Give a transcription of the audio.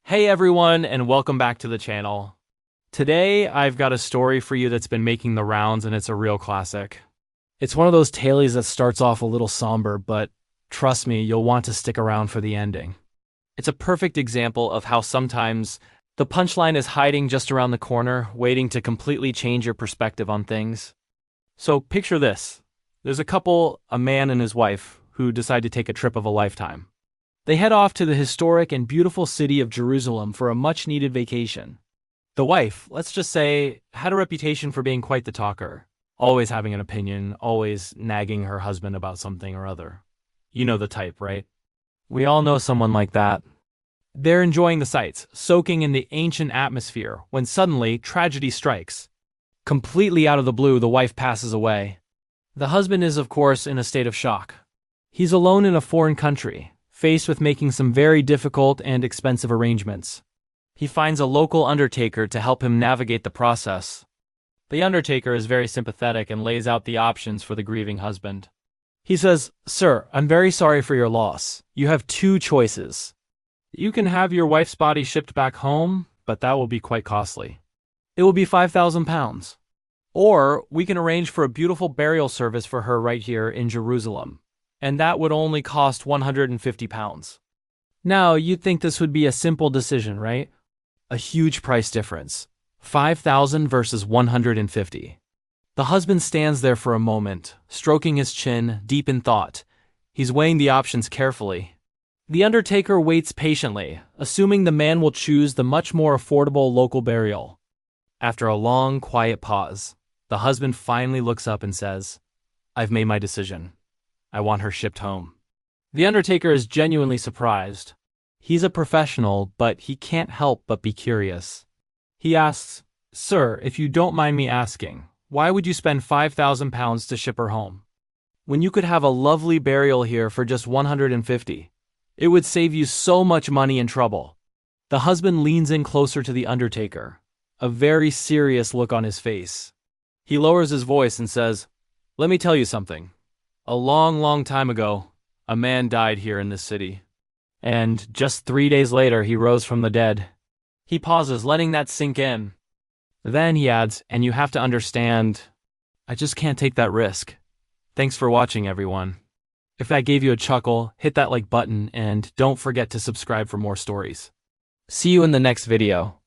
Hey everyone, and welcome back to the channel. Today, I've got a story for you that's been making the rounds, and it's a real classic. It's one of those tales that starts off a little somber, but trust me, you'll want to stick around for the ending. It's a perfect example of how sometimes the punchline is hiding just around the corner, waiting to completely change your perspective on things. So picture this. There's a couple, a man and his wife, who decide to take a trip of a lifetime. They head off to the historic and beautiful city of Jerusalem for a much-needed vacation. The wife, let's just say, had a reputation for being quite the talker, always having an opinion, always nagging her husband about something or other. You know the type, right? We all know someone like that. They're enjoying the sights, soaking in the ancient atmosphere, when suddenly tragedy strikes. Completely out of the blue, the wife passes away. The husband is, of course, in a state of shock. He's alone in a foreign country, faced with making some very difficult and expensive arrangements. He finds a local undertaker to help him navigate the process. The undertaker is very sympathetic and lays out the options for the grieving husband. He says, "Sir, I'm very sorry for your loss. You have two choices. You can have your wife's body shipped back home, but that will be quite costly. It will be £5,000. Or we can arrange for a beautiful burial service for her right here in Jerusalem, and that would only cost £150. Now, you'd think this would be a simple decision, right? A huge price difference. 5,000 versus 150. The husband stands there for a moment, stroking his chin, deep in thought. He's weighing the options carefully. The undertaker waits patiently, assuming the man will choose the much more affordable local burial. After a long, quiet pause, the husband finally looks up and says, "I've made my decision. I want her shipped home." The undertaker is genuinely surprised. He's a professional, but he can't help but be curious. He asks, "Sir, if you don't mind me asking, why would you spend £5,000 to ship her home, when you could have a lovely burial here for just 150? It would save you so much money and trouble." The husband leans in closer to the undertaker, a very serious look on his face. He lowers his voice and says, "Let me tell you something. A long, long time ago, a man died here in this city. And just 3 days later, he rose from the dead." He pauses, letting that sink in. Then he adds, "And you have to understand, I just can't take that risk." Thanks for watching, everyone. If that gave you a chuckle, hit that like button and don't forget to subscribe for more stories. See you in the next video.